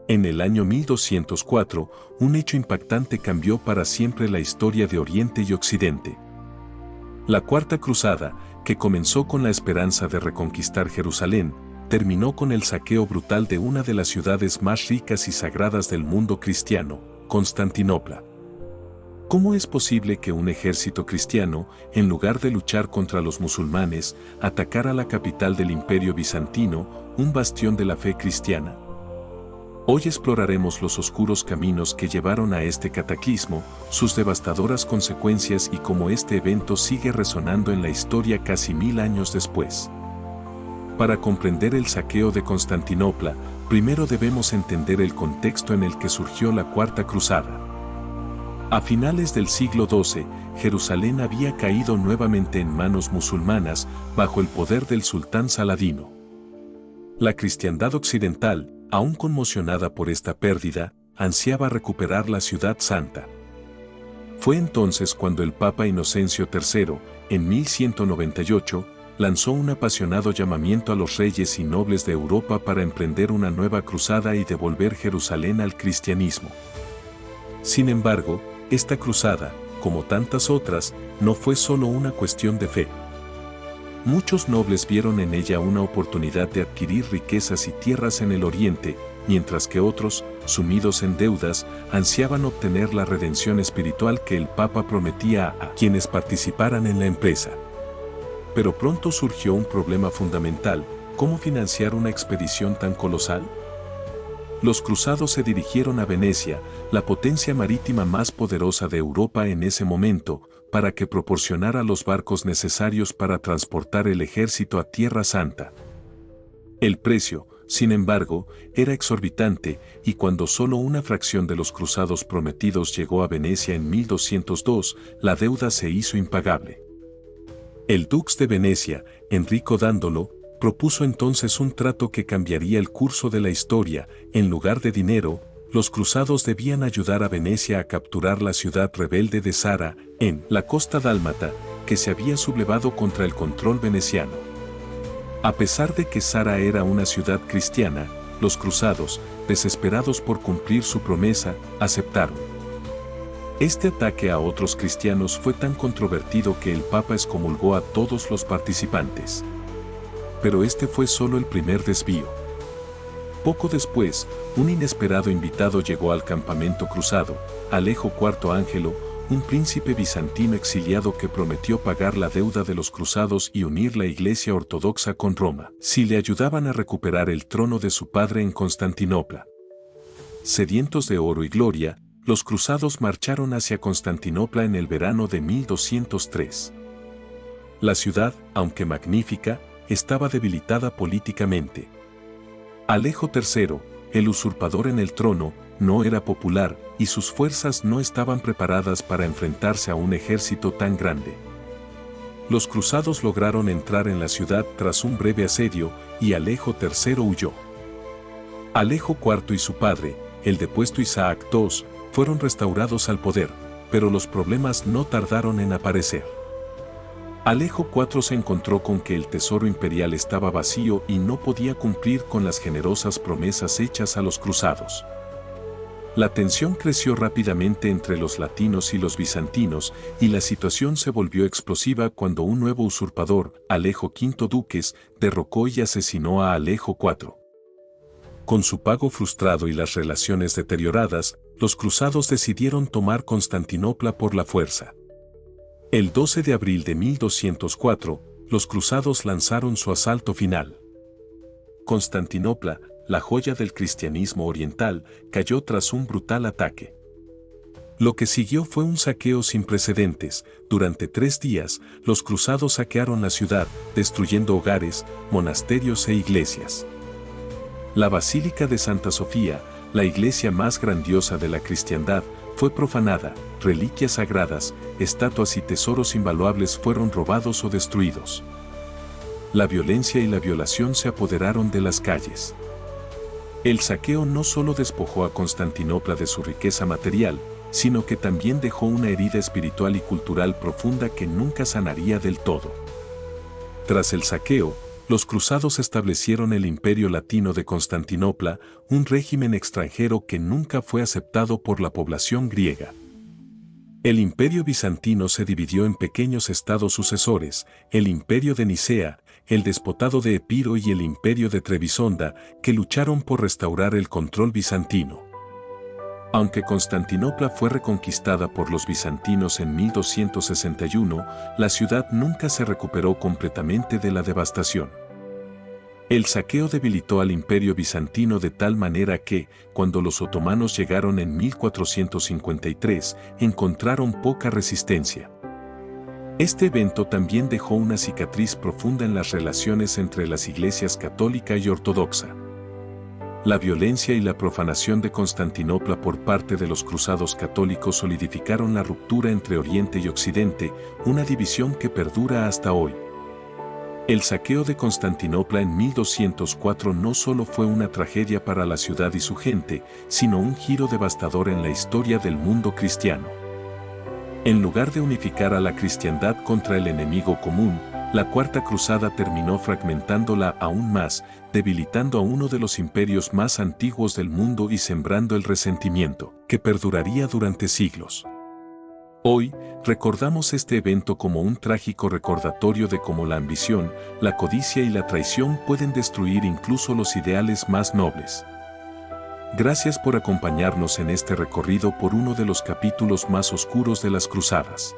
En el año 1204, un hecho impactante cambió para siempre la historia de Oriente y Occidente. La Cuarta Cruzada, que comenzó con la esperanza de reconquistar Jerusalén, terminó con el saqueo brutal de una de las ciudades más ricas y sagradas del mundo cristiano, Constantinopla. ¿Cómo es posible que un ejército cristiano, en lugar de luchar contra los musulmanes, atacara la capital del Imperio Bizantino, un bastión de la fe cristiana? Hoy exploraremos los oscuros caminos que llevaron a este cataclismo, sus devastadoras consecuencias y cómo este evento sigue resonando en la historia casi 1000 años después. Para comprender el saqueo de Constantinopla, primero debemos entender el contexto en el que surgió la Cuarta Cruzada. A finales del siglo XII, Jerusalén había caído nuevamente en manos musulmanas bajo el poder del sultán Saladino. La cristiandad occidental, aún conmocionada por esta pérdida, ansiaba recuperar la ciudad santa. Fue entonces cuando el Papa Inocencio III, en 1198, lanzó un apasionado llamamiento a los reyes y nobles de Europa para emprender una nueva cruzada y devolver Jerusalén al cristianismo. Sin embargo, esta cruzada, como tantas otras, no fue solo una cuestión de fe. Muchos nobles vieron en ella una oportunidad de adquirir riquezas y tierras en el Oriente, mientras que otros, sumidos en deudas, ansiaban obtener la redención espiritual que el Papa prometía a quienes participaran en la empresa. Pero pronto surgió un problema fundamental: ¿cómo financiar una expedición tan colosal? Los cruzados se dirigieron a Venecia, la potencia marítima más poderosa de Europa en ese momento, para que proporcionara los barcos necesarios para transportar el ejército a Tierra Santa. El precio, sin embargo, era exorbitante, y cuando solo una fracción de los cruzados prometidos llegó a Venecia en 1202, la deuda se hizo impagable. El dux de Venecia, Enrico Dandolo, propuso entonces un trato que cambiaría el curso de la historia. En lugar de dinero, los cruzados debían ayudar a Venecia a capturar la ciudad rebelde de Zara, en la costa dálmata, que se había sublevado contra el control veneciano. A pesar de que Zara era una ciudad cristiana, los cruzados, desesperados por cumplir su promesa, aceptaron. Este ataque a otros cristianos fue tan controvertido que el Papa excomulgó a todos los participantes. Pero este fue solo el primer desvío. Poco después, un inesperado invitado llegó al campamento cruzado, Alejo IV Ángelo, un príncipe bizantino exiliado que prometió pagar la deuda de los cruzados y unir la Iglesia ortodoxa con Roma, si le ayudaban a recuperar el trono de su padre en Constantinopla. Sedientos de oro y gloria, los cruzados marcharon hacia Constantinopla en el verano de 1203. La ciudad, aunque magnífica, estaba debilitada políticamente. Alejo III, el usurpador en el trono, no era popular, y sus fuerzas no estaban preparadas para enfrentarse a un ejército tan grande. Los cruzados lograron entrar en la ciudad tras un breve asedio, y Alejo III huyó. Alejo IV y su padre, el depuesto Isaac II, fueron restaurados al poder, pero los problemas no tardaron en aparecer. Alejo IV se encontró con que el tesoro imperial estaba vacío y no podía cumplir con las generosas promesas hechas a los cruzados. La tensión creció rápidamente entre los latinos y los bizantinos, y la situación se volvió explosiva cuando un nuevo usurpador, Alejo V Duques, derrocó y asesinó a Alejo IV. Con su pago frustrado y las relaciones deterioradas, los cruzados decidieron tomar Constantinopla por la fuerza. El 12 de abril de 1204, los cruzados lanzaron su asalto final. Constantinopla, la joya del cristianismo oriental, cayó tras un brutal ataque. Lo que siguió fue un saqueo sin precedentes. Durante 3 días, los cruzados saquearon la ciudad, destruyendo hogares, monasterios e iglesias. La Basílica de Santa Sofía, la iglesia más grandiosa de la cristiandad, fue profanada, reliquias sagradas, estatuas y tesoros invaluables fueron robados o destruidos. La violencia y la violación se apoderaron de las calles. El saqueo no solo despojó a Constantinopla de su riqueza material, sino que también dejó una herida espiritual y cultural profunda que nunca sanaría del todo. Tras el saqueo, los cruzados establecieron el Imperio Latino de Constantinopla, un régimen extranjero que nunca fue aceptado por la población griega. El Imperio Bizantino se dividió en pequeños estados sucesores, el Imperio de Nicea, el Despotado de Epiro y el Imperio de Trebisonda, que lucharon por restaurar el control bizantino. Aunque Constantinopla fue reconquistada por los bizantinos en 1261, la ciudad nunca se recuperó completamente de la devastación. El saqueo debilitó al Imperio bizantino de tal manera que, cuando los otomanos llegaron en 1453, encontraron poca resistencia. Este evento también dejó una cicatriz profunda en las relaciones entre las iglesias católica y ortodoxa. La violencia y la profanación de Constantinopla por parte de los cruzados católicos solidificaron la ruptura entre Oriente y Occidente, una división que perdura hasta hoy. El saqueo de Constantinopla en 1204 no solo fue una tragedia para la ciudad y su gente, sino un giro devastador en la historia del mundo cristiano. En lugar de unificar a la cristiandad contra el enemigo común, la Cuarta Cruzada terminó fragmentándola aún más, debilitando a uno de los imperios más antiguos del mundo y sembrando el resentimiento, que perduraría durante siglos. Hoy, recordamos este evento como un trágico recordatorio de cómo la ambición, la codicia y la traición pueden destruir incluso los ideales más nobles. Gracias por acompañarnos en este recorrido por uno de los capítulos más oscuros de las cruzadas.